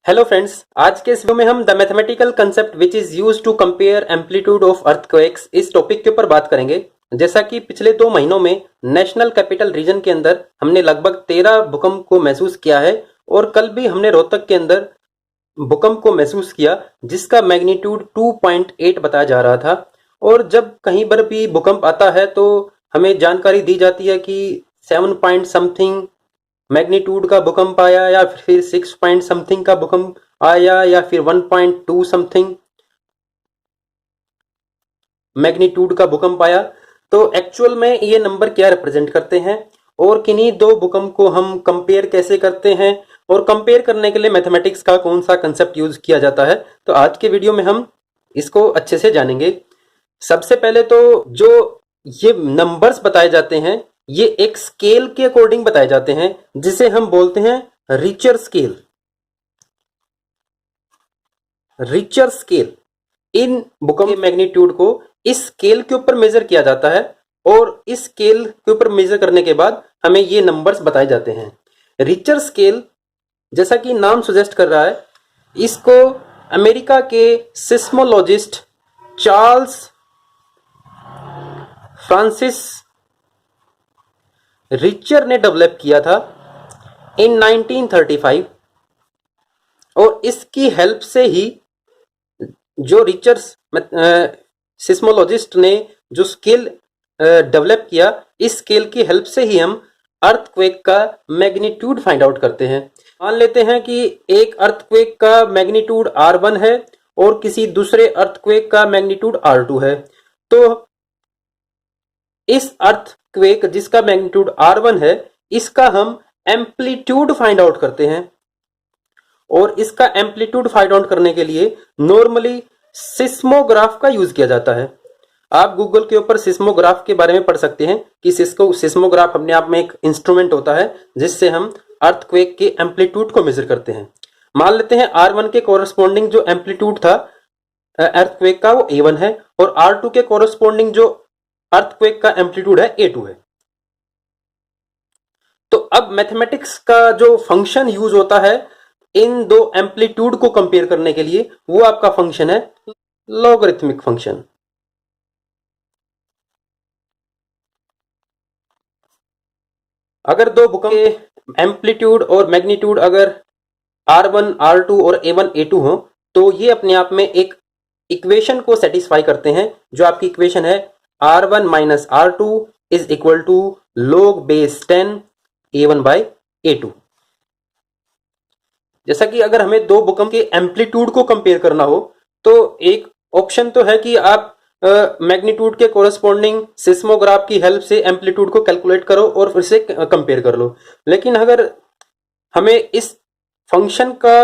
Hello friends, आज के इस वीडियो में हम the mathematical concept which is used to compare amplitude of earthquakes इस टॉपिक के ऊपर बात करेंगे। जैसा कि पिछले 2 महीनों में नेशनल कैपिटल रीजन के अंदर हमने लगभग 13 भूकंप को महसूस किया है और कल भी हमने रोहतक के अंदर भूकंप को महसूस किया जिसका मैग्नीट्यूड 2.8 बताया जा रहा था। और जब कहीं पर भी भूकंप आता है तो हमें जानकारी दी जाती है कि 7 पॉइंट समथिंग मैग्नीट्यूड का भूकंप आया या फिर 6 पॉइंट समथिंग का भूकंप आया या फिर 1.2 समथिंग मैग्नीट्यूड का भूकंप आया। तो एक्चुअल में ये नंबर क्या रिप्रेजेंट करते हैं और किन्हीं दो भूकंप को हम कंपेयर कैसे करते हैं और कंपेयर करने के लिए मैथमेटिक्स का कौन सा कंसेप्ट यूज किया जाता है, तो आज के वीडियो में हम इसको अच्छे से जानेंगे। सबसे पहले तो जो ये नंबर्स बताए जाते हैं ये एक स्केल के अकॉर्डिंग बताए जाते हैं जिसे हम बोलते हैं Richter scale. Richter scale in भूकंप के मैग्नीट्यूड को इस स्केल के ऊपर मेजर किया जाता है और इस स्केल के ऊपर मेजर करने के बाद हमें ये नंबर्स बताए जाते हैं। रिचर स्केल जैसा कि नाम सजेस्ट कर रहा है, इसको अमेरिका के सिस्मोलॉजिस्ट चार्ल्स फ्रांसिस रिचर ने डेवलप किया था इन 1935 और इसकी हेल्प से ही जो रिचर सिस्मोलॉजिस्ट ने जो स्केल डेवलप किया, इस स्केल की हेल्प से ही हम अर्थक्वेक का मैग्नीट्यूड फाइंड आउट करते हैं। मान लेते हैं कि एक अर्थक्वेक का मैग्नीट्यूड R1 है और किसी दूसरे अर्थक्वेक का मैग्नीट्यूड R2 है। तो इस अर्थक्वेक जिसका मैग्नीट्यूड R1 है इसका हम एम्पलीट्यूड फाइंड आउट करते हैं और इसका एम्पलीट्यूड फाइंड आउट करने के लिए नॉर्मली सिस्मोग्राफ का यूज किया जाता है। आप गूगल के ऊपर सिस्मोग्राफ के बारे में पढ़ सकते हैं कि सिस्मोग्राफ अपने आप में एक इंस्ट्रूमेंट होता है जिससे हम अर्थक्वेक के एम्पलीट्यूड को मेजर करते हैं। मान लेते हैं R1 के कोरस्पॉन्डिंग जो एम्पलीट्यूड था अर्थक्वेक का वो A1 है और R2 के कोरस्पॉन्डिंग जो अर्थक्वेक का एम्पलीट्यूड है A2 है। तो अब मैथमेटिक्स का जो फंक्शन यूज होता है इन दो एम्पलीट्यूड को कंपेयर करने के लिए वो आपका फंक्शन है लॉगरिथमिक फंक्शन। अगर दो भूकंप के एम्पलीट्यूड और मैग्नीट्यूड अगर R1 R2 और A1 A2 हो तो ये अपने आप में एक इक्वेशन को सेटिस्फाई करते हैं। जो आपकी इक्वेशन है R1 minus R2 is equal to log base 10 A1 by A2। जैसा कि अगर हमें दो भूकंप के एम्पलीट्यूड को कंपेयर करना हो तो एक ऑप्शन तो है कि आप मैग्नीट्यूड के कोरस्पॉन्डिंग सिस्मोग्राफ की हेल्प से एम्पलीट्यूड को कैलकुलेट करो और फिर से कंपेयर कर लो। लेकिन अगर हमें इस फंक्शन का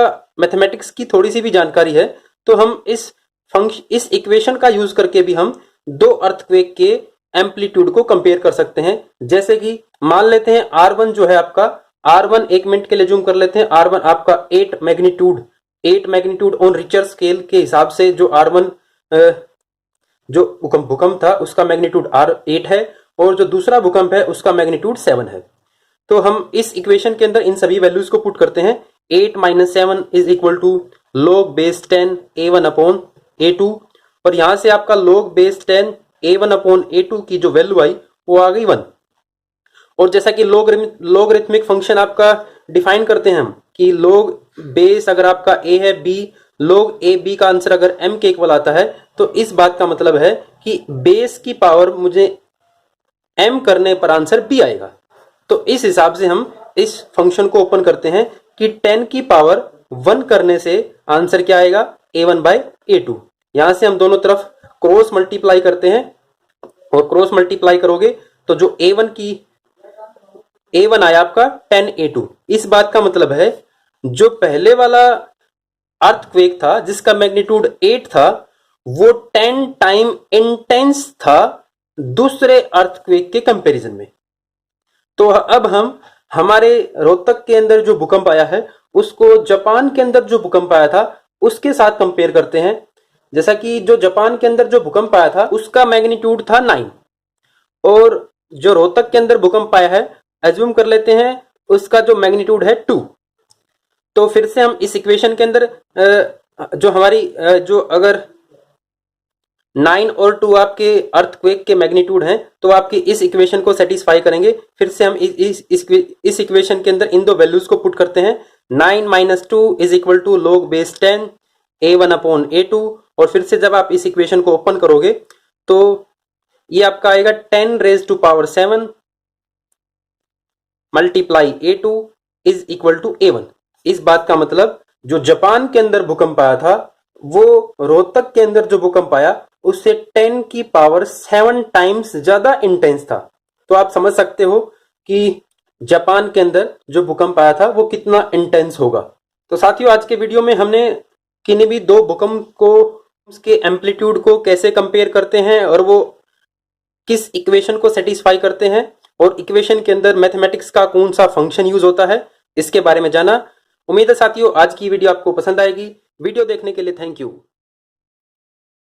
मैथमेटिक्स की थोड़ी सी भी जानकारी है तो हम इस इक्वेशन का यूज करके भी हम दो अर्थक्वेक के एम्पलीट्यूड को कंपेयर कर सकते हैं। जैसे कि मान लेते हैं R1 जो है आपका R1 एक मिनट के लिए जूम कर लेते हैं। R1 आपका 8 मैग्नीट्यूड ऑन रिचर स्केल के हिसाब से जो R1 जो भूकंप था उसका मैग्नीट्यूड R8 है और जो दूसरा भूकंप है उसका मैग्नीट्यूड 7 है। तो हम इस इक्वेशन के अंदर इन सभी वैल्यूज को पुट करते हैं। 8 minus 7 is equal to log base 10 A1 upon A2 और यहां से आपका log base 10 A1 upon A2 की जो वैल्यू आई वो आ गई 1। और जैसा कि लॉगरिथमिक फंक्शन आपका डिफाइन करते हैं हम कि log बेस अगर आपका a है b, log a b का आंसर अगर m के इक्वल आता है तो इस बात का मतलब है कि बेस की पावर मुझे m करने पर आंसर b आएगा। तो इस हिसाब से हम इस फंक्शन को ओपन करते हैं कि 10 की पावर 1 करने से आंसर क्या आएगा a1 बाई a2। यहां से हम दोनों तरफ क्रॉस मल्टीप्लाई करते हैं और क्रॉस मल्टीप्लाई करोगे तो जो A1 आया आपका 10A2। इस बात का मतलब है जो पहले वाला अर्थक्वेक था जिसका मैग्नीट्यूड 8 था वो 10 टाइम इंटेंस था दूसरे अर्थक्वेक के कंपैरिजन में। तो अब हम हमारे रोहतक के अंदर जो भूकंप आया है उसको जापान के अंदर जो भूकंप आया था उसके साथ कंपेयर करते हैं। जैसा कि जो जापान के अंदर जो भूकंप आया था उसका मैग्नीट्यूड था 9 और जो रोहतक के अंदर भूकंप आया है एज्यूम कर लेते हैं उसका जो मैग्नीट्यूड है 2। तो फिर से हम इस इक्वेशन के अंदर जो हमारी जो अगर 9 और 2 आपके अर्थक्वेक के मैग्नीट्यूड हैं, तो आपके इस इक्वेशन को सेटिस्फाई करेंगे। फिर से हम इस इक्वेशन के अंदर इन दो वैल्यूज को पुट करते हैं। 9 minus 2 is equal to log base 10 a1 upon a2, और फिर से जब आप इस इक्वेशन को ओपन करोगे तो ये आपका आएगा 10 raise to power 7 multiply a2 is equal to a1। इस बात का मतलब जो जापान के अंदर भूकंप आया था वो रोहतक के अंदर जो भूकंप आया उससे 10 की पावर 7 टाइम्स ज्यादा इंटेंस था। तो आप समझ सकते हो कि जापान के अंदर जो भूकंप आया था वो कितना इंटेंस होगा। तो साथियों, आज के वीडियो में हमने किन्हीं भी दो भूकंप को उसके एम्पलीट्यूड को कैसे कंपेयर करते हैं और वो किस इक्वेशन को सेटिस्फाई करते हैं और इक्वेशन के अंदर मैथमेटिक्स का कौन सा फंक्शन यूज होता है, इसके बारे में जाना। उम्मीद है साथियों आज की वीडियो आपको पसंद आएगी। वीडियो देखने के लिए थैंक यू।